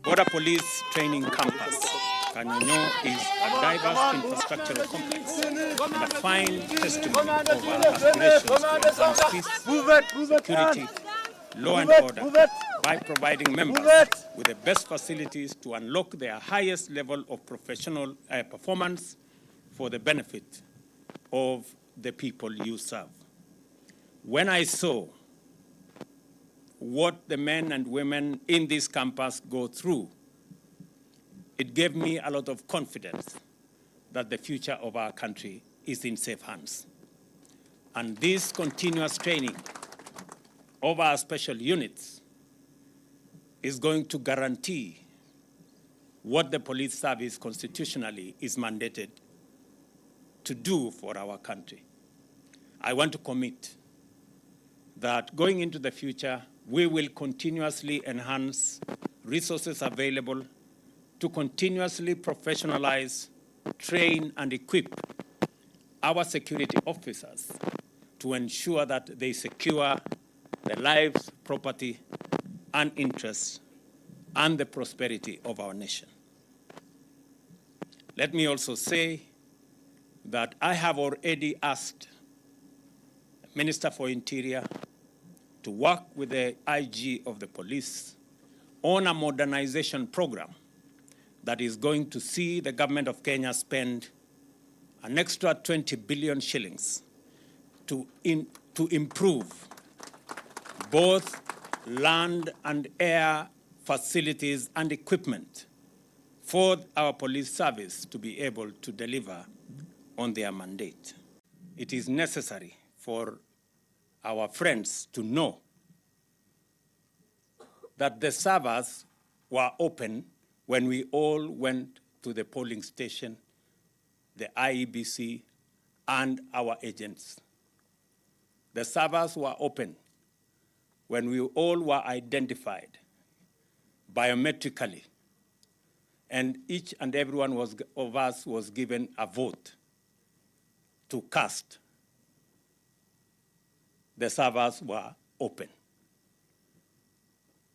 Border Police Training Campus, Kanyonyo, is a diverse infrastructural complex and a fine testimony of our aspirations to enhance peace, security, law and order by providing members with the best facilities to unlock their highest level of professional performance for the benefit of the people you serve. When I saw what the men and women in this campus go through, it gave me a lot of confidence that the future of our country is in safe hands. And this continuous training of our special units is going to guarantee what the police service constitutionally is mandated to do for our country. I want to commit that going into the future, we will continuously enhance resources available to continuously professionalize, train, and equip our security officers to ensure that they secure the lives, property, and interests and the prosperity of our nation. Let me also say that I have already asked the Minister for Interior to work with the IG of the police on a modernization program that is going to see the government of Kenya spend an extra 20 billion shillings to improve both land and air facilities and equipment for our police service to be able to deliver on their mandate. It is necessary for our friends to know that the servers were open when we all went to the polling station, the IEBC, and our agents. The servers were open when we all were identified biometrically, and each and every one of us was given a vote to cast. The servers were open.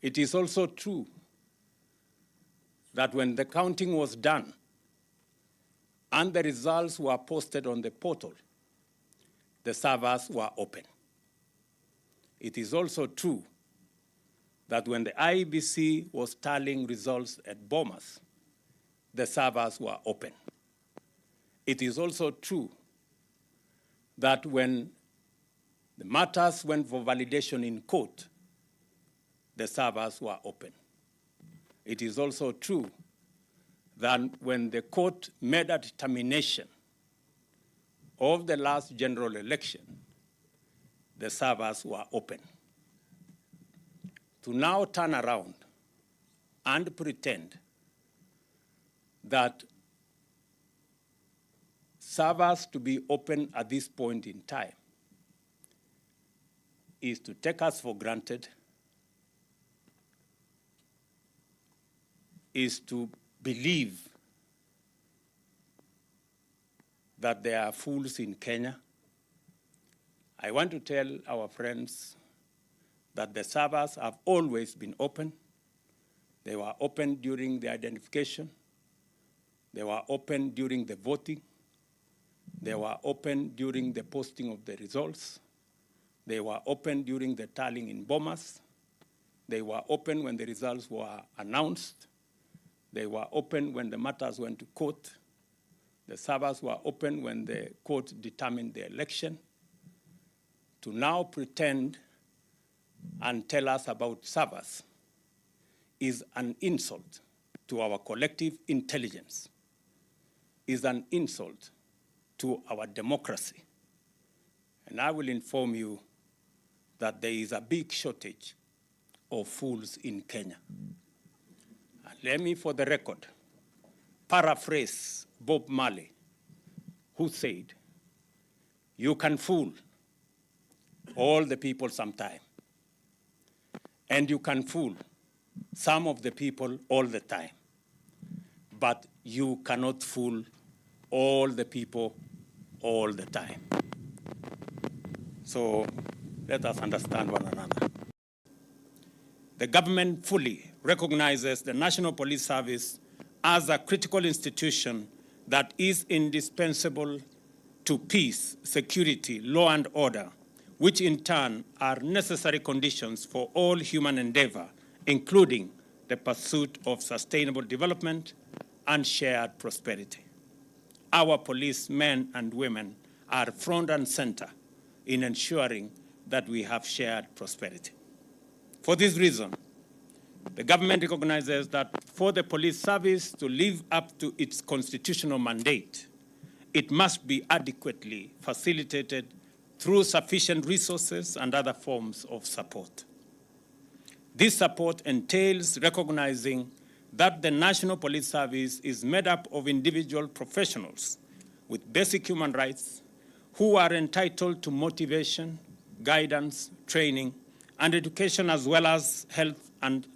It is also true that when the counting was done and the results were posted on the portal, the servers were open. It is also true that when the IEBC was tallying results at Bomas, the servers were open. It is also true that when the matters went for validation in court, the servers were open. It is also true that when the court made a determination of the last general election, the servers were open. To now turn around and pretend that servers to be open at this point in time is to take us for granted, is to believe that there are fools in Kenya. I want to tell our friends that the servers have always been open. They were open during the identification. They were open during the voting. They were open during the posting of the results. They were open during the tallying in Bomas. They were open when the results were announced. They were open when the matters went to court. The servers were open when the court determined the election. To now pretend and tell us about servers is an insult to our collective intelligence, is an insult to our democracy. And I will inform you that there is a big shortage of fools in Kenya. And let me, for the record, paraphrase Bob Marley, who said, "You can fool all the people sometime, and you can fool some of the people all the time, but you cannot fool all the people all the time." So let us understand one another. The government fully recognizes the National Police Service as a critical institution that is indispensable to peace, security, law and order, which in turn are necessary conditions for all human endeavor, including the pursuit of sustainable development and shared prosperity. Our policemen and women are front and center in ensuring that we have shared prosperity. For this reason, the government recognizes that for the police service to live up to its constitutional mandate, it must be adequately facilitated through sufficient resources and other forms of support. This support entails recognizing that the National Police Service is made up of individual professionals with basic human rights who are entitled to motivation, guidance, training, and education, as well as health and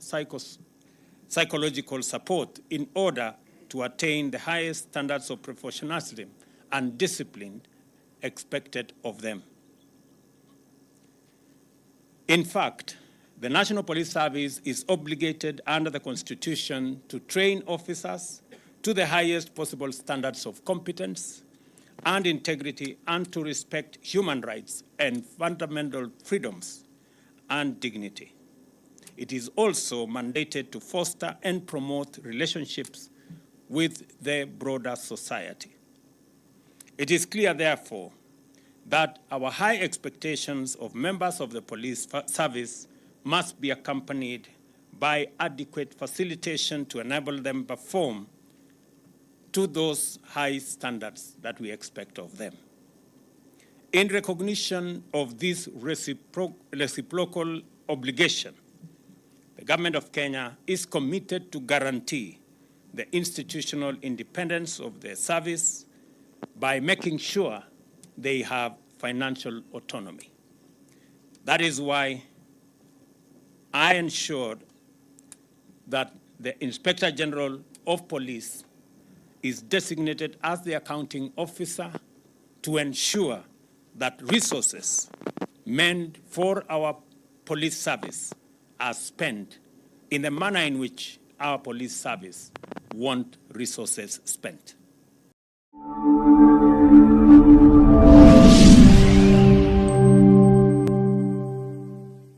psychological support in order to attain the highest standards of professionalism and discipline expected of them. In fact, the National Police Service is obligated under the Constitution to train officers to the highest possible standards of competence and integrity and to respect human rights and fundamental freedoms and dignity. It is also mandated to foster and promote relationships with the broader society. It is clear, therefore, that our high expectations of members of the police service must be accompanied by adequate facilitation to enable them perform to those high standards that we expect of them. In recognition of this reciprocal obligation, the government of Kenya is committed to guarantee the institutional independence of the service by making sure they have financial autonomy. That is why I ensured that the Inspector General of Police is designated as the accounting officer to ensure that resources meant for our police service are spent in the manner in which our police service want resources spent.